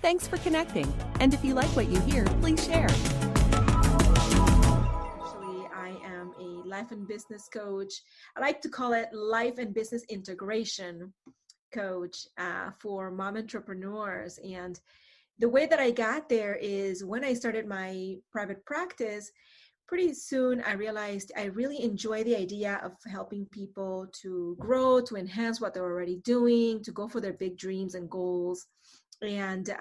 Thanks for connecting. And if you like what you hear, please share. Actually, I am a life and business coach. I like to call it life and business integration coach for mom entrepreneurs. And the way that I got there is when I started my private practice, pretty soon I realized I really enjoy the idea of helping people to grow, to enhance what they're already doing, to go for their big dreams and goals. And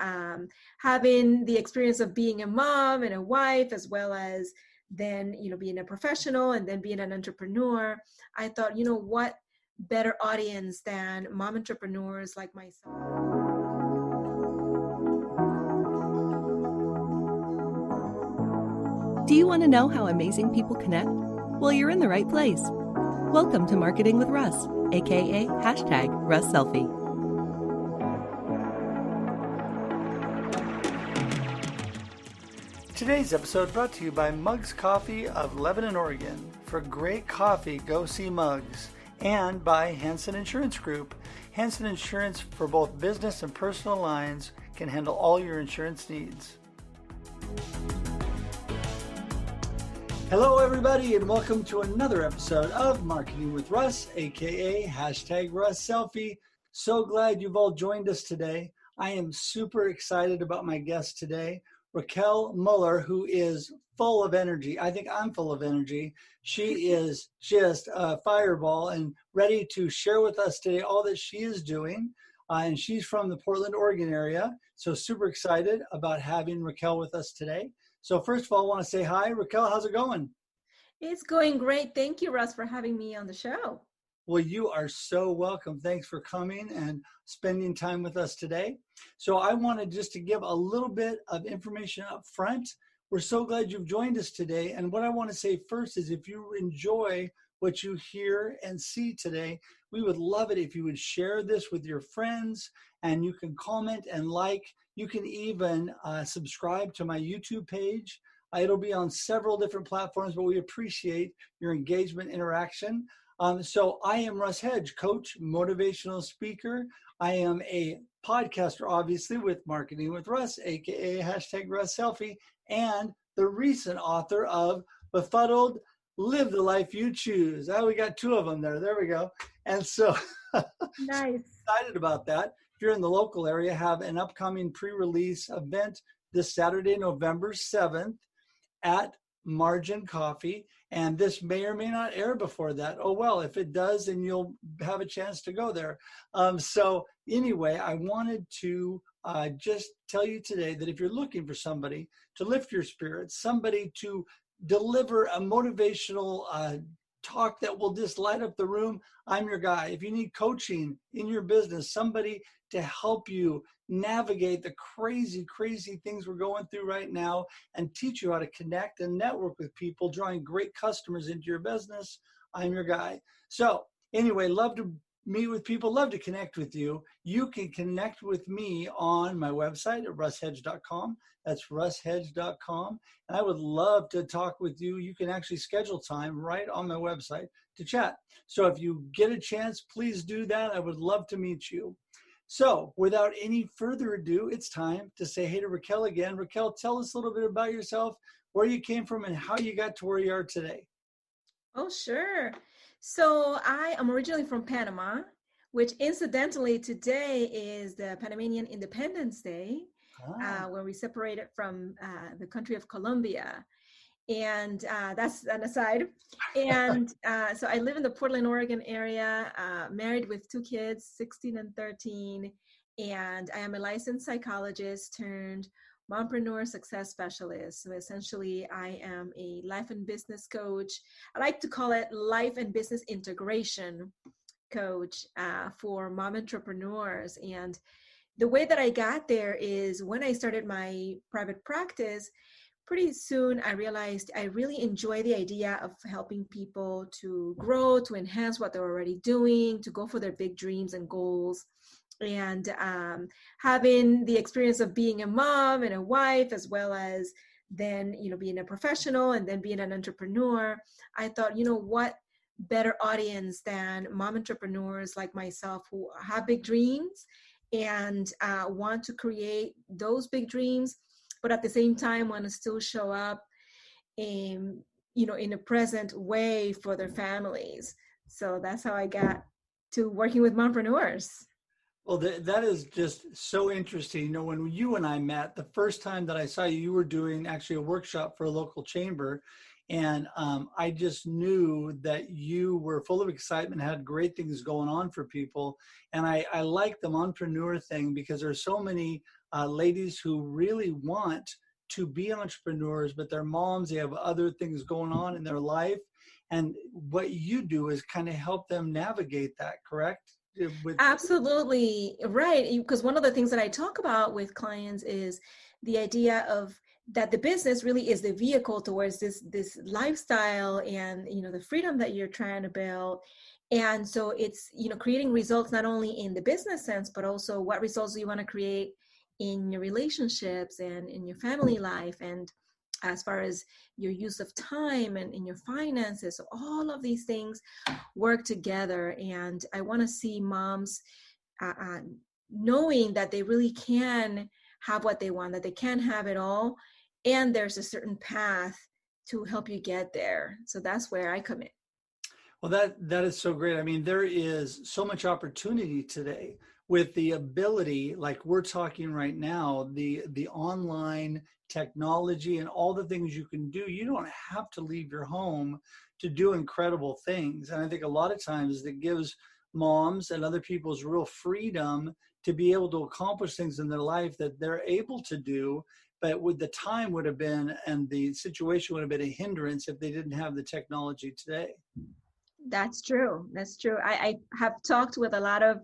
having the experience of being a mom and a wife, as well as then, being a professional and then being an entrepreneur, I thought, what better audience than mom entrepreneurs like myself. Do you want to know how amazing people connect? Well, you're in the right place. Welcome to Marketing with Russ, aka #RussSelfie. Today's episode brought to you by Muggs Coffee of Lebanon, Oregon. For great coffee, go see Muggs. And by Hansen Insurance Group. Hansen Insurance for both business and personal lines can handle all your insurance needs. Hello everybody and welcome to another episode of Marketing with Russ, aka #RussSelfie. So glad you've all joined us today. I am super excited about my guest today, Raquel Muller, who is full of energy. I think I'm full of energy. She is just a fireball and ready to share with us today all that she is doing. And she's from the Portland, Oregon area. So super excited about having Raquel with us today. So first of all, I want to say hi. Raquel, how's it going? It's going great. Thank you, Russ, for having me on the show. Well, you are so welcome. Thanks for coming and spending time with us today. So I wanted just to give a little bit of information up front. We're so glad you've joined us today. And what I want to say first is if you enjoy what you hear and see today, we would love it if you would share this with your friends, and you can comment and like. You can even subscribe to my YouTube page. It'll be on several different platforms, but we appreciate your engagement, interaction. So I am Russ Hedge, coach, motivational speaker. I am a podcaster, obviously, with Marketing with Russ, aka #RussSelfie, and the recent author of Befuddled, Live the Life You Choose. Oh, we got two of them there. There we go. And so Nice. excited about that. If you're in the local area, have an upcoming pre-release event this Saturday, November 7th at Margin Coffee. And this may or may not air before that. Oh, well, if it does, then you'll have a chance to go there. So anyway, I wanted to just tell you today that if you're looking for somebody to lift your spirits, somebody to deliver a motivational talk that will just light up the room, I'm your guy. If you need coaching in your business, somebody to help you navigate the crazy things we're going through right now and teach you how to connect and network with people, drawing great customers into your business, I'm your guy. So anyway, love to meet with people, love to connect with you. You can connect with me on my website at russhedge.com. That's russhedge.com. And I would love to talk with you. You can actually schedule time right on my website to chat. So if you get a chance, please do that. I would love to meet you. So without any further ado, it's time to say hey to Raquel again. Raquel, tell us a little bit about yourself, where you came from, and how you got to where you are today. Oh, sure. So I am originally from Panama, which incidentally today is the Panamanian Independence Day, where we separated from the country of Colombia. And that's an aside. And so I live in the Portland, Oregon area, married with two kids, 16 and 13. And I am a licensed psychologist turned Mompreneur success specialist. So essentially, I am a life and business coach. I like to call it life and business integration coach for mom entrepreneurs. And the way that I got there is when I started my private practice, pretty soon I realized I really enjoy the idea of helping people to grow, to enhance what they're already doing, to go for their big dreams and goals. And having the experience of being a mom and a wife, as well as then, being a professional and then being an entrepreneur, I thought, what better audience than mom entrepreneurs like myself who have big dreams and want to create those big dreams, but at the same time want to still show up in, in a present way for their families. So that's how I got to working with mompreneurs. Well, that is just so interesting. When you and I met, the first time that I saw you, you were doing actually a workshop for a local chamber. And I just knew that you were full of excitement, had great things going on for people. And I like the mompreneur thing because there's so many ladies who really want to be entrepreneurs, but they're moms, they have other things going on in their life. And what you do is kind of help them navigate that, correct? Absolutely right. Because one of the things that I talk about with clients is the idea of that the business really is the vehicle towards this lifestyle and the freedom that you're trying to build. And so it's creating results not only in the business sense, but also what results do you want to create in your relationships and in your family life, and as far as your use of time and in your finances. So all of these things work together. And I want to see moms knowing that they really can have what they want, that they can have it all. And there's a certain path to help you get there. So that's where I come in. Well, that is so great. I mean, there is so much opportunity today with the ability, like we're talking right now, the online technology and all the things you can do. You don't have to leave your home to do incredible things. And I think a lot of times that gives moms and other people's real freedom to be able to accomplish things in their life that they're able to do. But with the time would have been, and the situation would have been a hindrance if they didn't have the technology today. That's true. That's true. I have talked with a lot of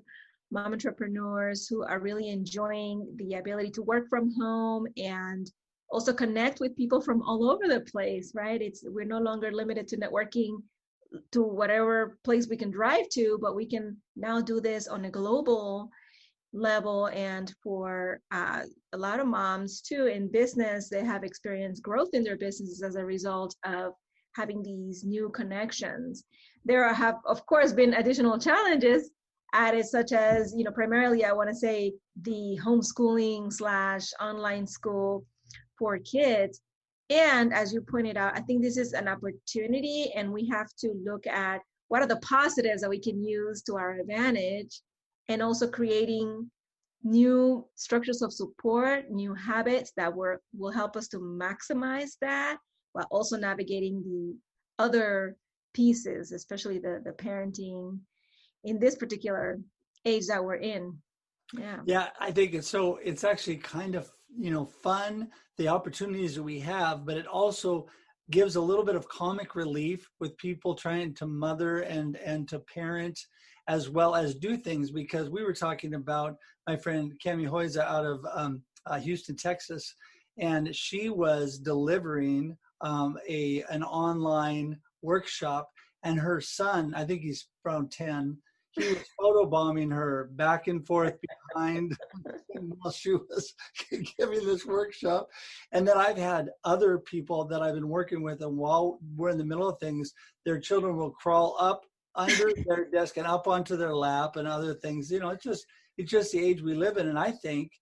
mom entrepreneurs who are really enjoying the ability to work from home and also connect with people from all over the place, right? We're no longer limited to networking to whatever place we can drive to, but we can now do this on a global level. And for a lot of moms too in business, they have experienced growth in their businesses as a result of having these new connections. There have, of course, been additional challenges added, such as, primarily I want to say the homeschooling / online school for kids. And as you pointed out, I think this is an opportunity, and we have to look at what are the positives that we can use to our advantage, and also creating new structures of support, new habits that will help us to maximize that, while also navigating the other pieces, especially the parenting in this particular age that we're in. Yeah, I think it's actually kind of, fun, the opportunities that we have, but it also gives a little bit of comic relief with people trying to mother and to parent as well as do things, because we were talking about my friend Cami Hoyza out of Houston, Texas, and she was delivering an online workshop, and her son, I think he's around 10, he was photobombing her back and forth behind while she was giving this workshop. And then I've had other people that I've been working with, and while we're in the middle of things, their children will crawl up under their desk and up onto their lap and other things. It's just the age we live in. And I think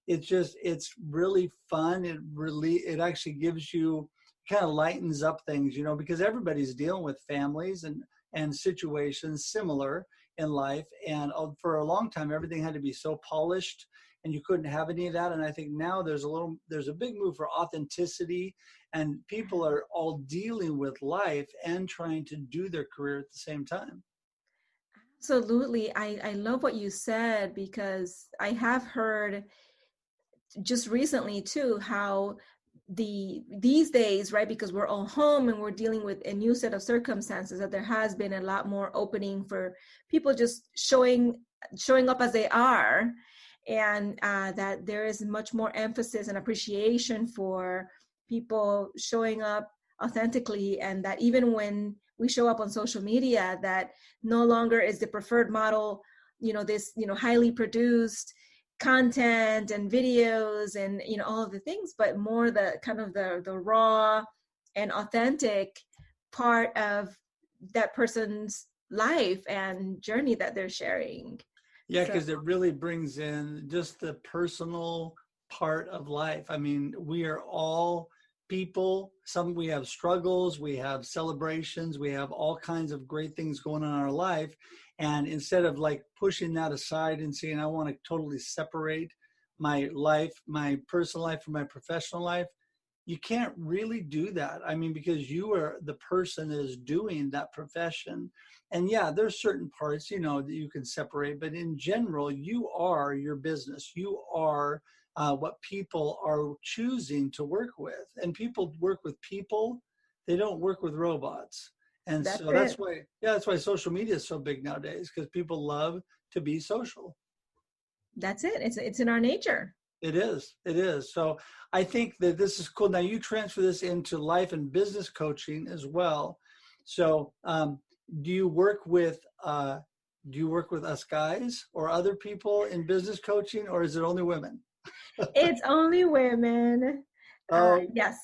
it's really fun. It actually gives you, kind of lightens up things, because everybody's dealing with families and situations similar in life. And for a long time, everything had to be so polished and you couldn't have any of that. And I think now there's a big move for authenticity, and people are all dealing with life and trying to do their career at the same time. Absolutely. I love what you said, because I have heard just recently too, how these days, right, because we're all home and we're dealing with a new set of circumstances, that there has been a lot more opening for people just showing up as they are, and that there is much more emphasis and appreciation for people showing up authentically, and that even when we show up on social media, that no longer is the preferred model, this highly produced content and videos and all of the things, but more the kind of the raw and authentic part of that person's life and journey that they're sharing. Yeah, So because it really brings in just the personal part of life. I mean, we are all people. Some we have struggles, we have celebrations, we have all kinds of great things going on in our life. And instead of like pushing that aside and saying, I want to totally separate my life, my personal life from my professional life, you can't really do that. I mean, because you are the person that is doing that profession. And yeah, there's certain parts, that you can separate, but in general, you are your business. You are what people are choosing to work with. And people work with people, they don't work with robots. And that's so it. that's why social media is so big nowadays, because people love to be social. That's it. It's in our nature. It is. It is. So I think that this is cool. Now you transfer this into life and business coaching as well. So do you work with us guys or other people in business coaching, or is it only women? It's only women. Oh, Yes.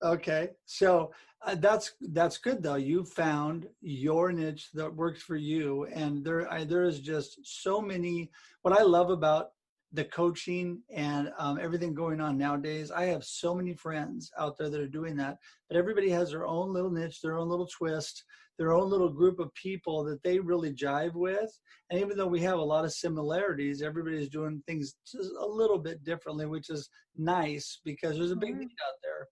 okay. So that's good though. You found your niche that works for you, and there is just so many. What I love about the coaching and everything going on nowadays, I have so many friends out there that are doing that. But everybody has their own little niche, their own little twist, their own little group of people that they really jive with. And even though we have a lot of similarities, everybody's doing things just a little bit differently, which is nice because there's a big need out there.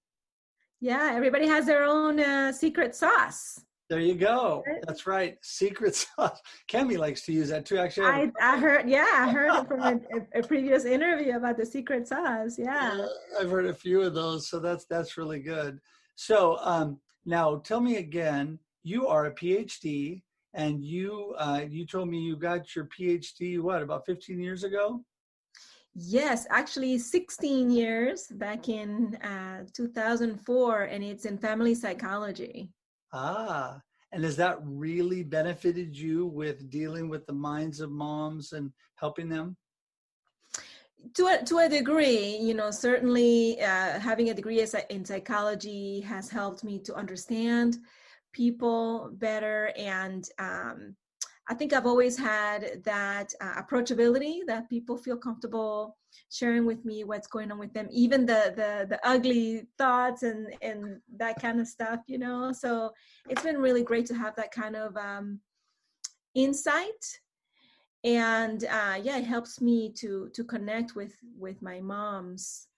Yeah, everybody has their own secret sauce. There you go. That's right. Secret sauce. Cami likes to use that too. Actually, I heard it from a previous interview about the secret sauce. Yeah. I've heard a few of those. So that's really good. So now tell me again, you are a PhD, and you told me you got your PhD, what, about 15 years ago? Yes, actually 16 years back in 2004, and it's in family psychology. Ah, and has that really benefited you with dealing with the minds of moms and helping them? To a degree, certainly having a degree in psychology has helped me to understand people better. And I think I've always had that approachability, that people feel comfortable sharing with me what's going on with them, even the ugly thoughts and that kind of stuff, So it's been really great to have that kind of insight. And yeah, it helps me to connect with my moms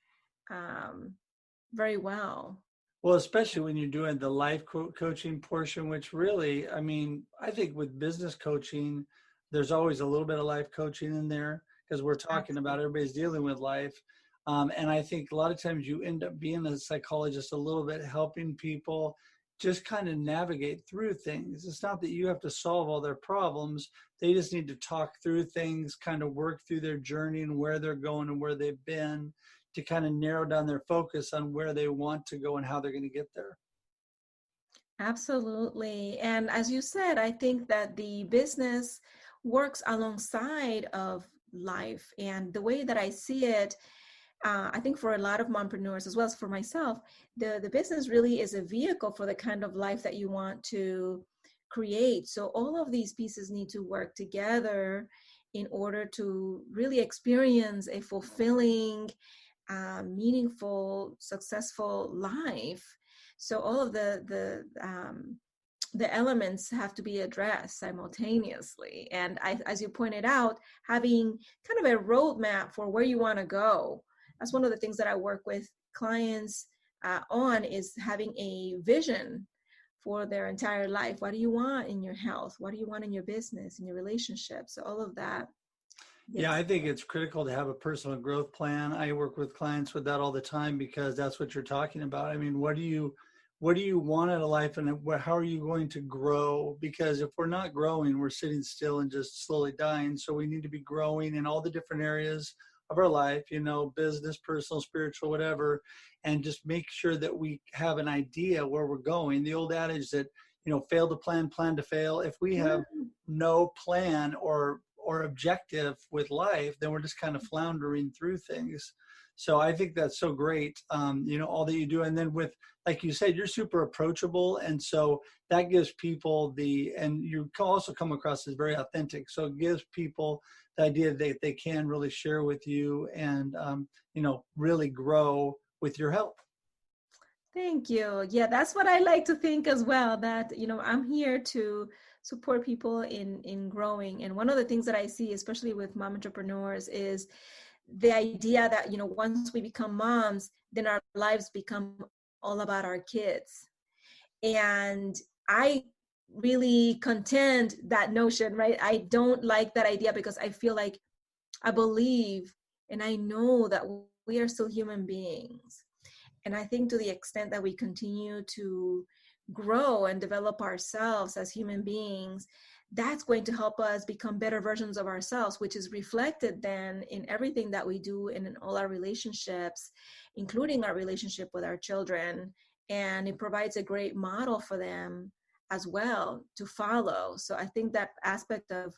very well. Well, especially when you're doing the life coaching portion, which really, I mean, I think with business coaching, there's always a little bit of life coaching in there because we're talking about everybody's dealing with life. And I think a lot of times you end up being a psychologist a little bit, helping people just kind of navigate through things. It's not that you have to solve all their problems. They just need to talk through things, kind of work through their journey and where they're going and where they've been, to kind of narrow down their focus on where they want to go and how they're going to get there. Absolutely. And as you said, I think that the business works alongside of life. And the way that I see it, I think for a lot of mompreneurs, as well as for myself, the business really is a vehicle for the kind of life that you want to create. So all of these pieces need to work together in order to really experience a fulfilling, meaningful, successful life. So all of the elements have to be addressed simultaneously. And as you pointed out, having kind of a roadmap for where you want to go. That's one of the things that I work with clients on, is having a vision for their entire life. What do you want in your health? What do you want in your business, in your relationships? So all of that. Yes. Yeah, I think it's critical to have a personal growth plan. I work with clients with that all the time because that's what you're talking about. I mean, what do you want out of life, and how are you going to grow? Because if we're not growing, we're sitting still and just slowly dying. So we need to be growing in all the different areas of our life, business, personal, spiritual, whatever, and just make sure that we have an idea where we're going. The old adage that, fail to plan, plan to fail. If we have no plan or objective with life, then we're just kind of floundering through things. So I think that's so great, all that you do. And then with, like you said, you're super approachable. And so that gives people and you also come across as very authentic. So it gives people the idea that they can really share with you and, really grow with your help. Thank you. Yeah, that's what I like to think as well, that, I'm here to support people in growing. And one of the things that I see, especially with mom entrepreneurs, is the idea that, once we become moms, then our lives become all about our kids. And I really contend that notion, right? I don't like that idea because I feel like I believe and I know that we are still human beings. And I think to the extent that we continue to grow and develop ourselves as human beings, that's going to help us become better versions of ourselves, which is reflected then in everything that we do and in all our relationships, including our relationship with our children. And it provides a great model for them as well to follow. So I think that aspect of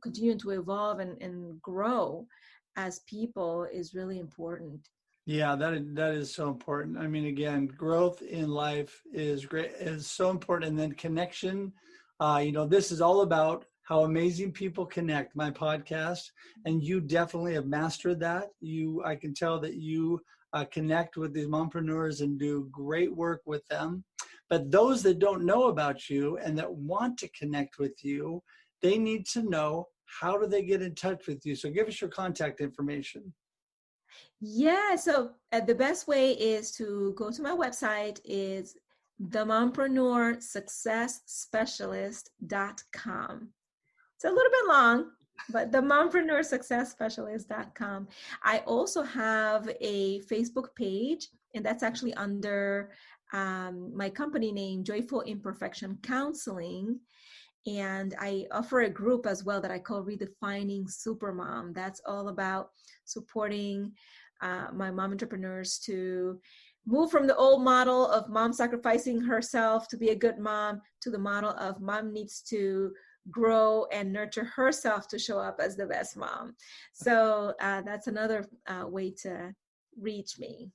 continuing to evolve and grow as people is really important. Yeah, that is so important. I mean, again, growth in life is great, is so important. And then connection, this is all about how amazing people connect, my podcast. And you definitely have mastered that. I can tell that you connect with these mompreneurs and do great work with them. But those that don't know about you and that want to connect with you, they need to know, how do they get in touch with you? So give us your contact information. Yeah, so the best way is to go to my website. Is themompreneursuccessspecialist.com. It's a little bit long, but themompreneursuccessspecialist.com. I also have a Facebook page, and that's actually under my company name, Joyful Imperfection Counseling. And I offer a group as well that I call Redefining Supermom. That's all about supporting my mom entrepreneurs to move from the old model of mom sacrificing herself to be a good mom to the model of mom needs to grow and nurture herself to show up as the best mom. So that's another way to reach me.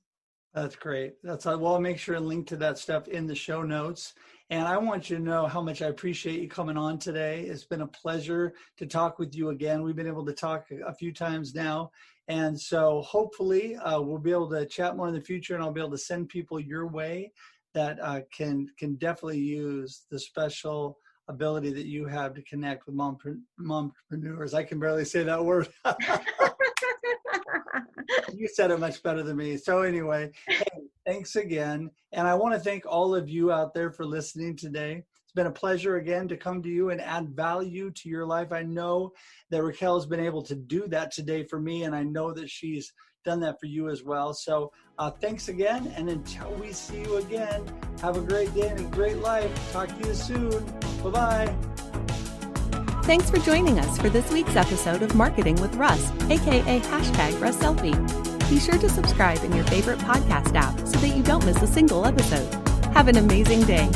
That's great. I'll make sure and link to that stuff in the show notes. And I want you to know how much I appreciate you coming on today. It's been a pleasure to talk with you again. We've been able to talk a few times now. And so hopefully we'll be able to chat more in the future, and I'll be able to send people your way that can definitely use the special ability that you have to connect with mompreneurs. I can barely say that word. You said it much better than me. So anyway, hey, thanks again. And I want to thank all of you out there for listening today. It's been a pleasure again to come to you and add value to your life. I know that Raquel has been able to do that today for me, and I know that she's done that for you as well. So thanks again. And until we see you again, have a great day and a great life. Talk to you soon. Bye-bye. Thanks for joining us for this week's episode of Marketing with Russ, aka #RussSelfie. Be sure to subscribe in your favorite podcast app so that you don't miss a single episode. Have an amazing day.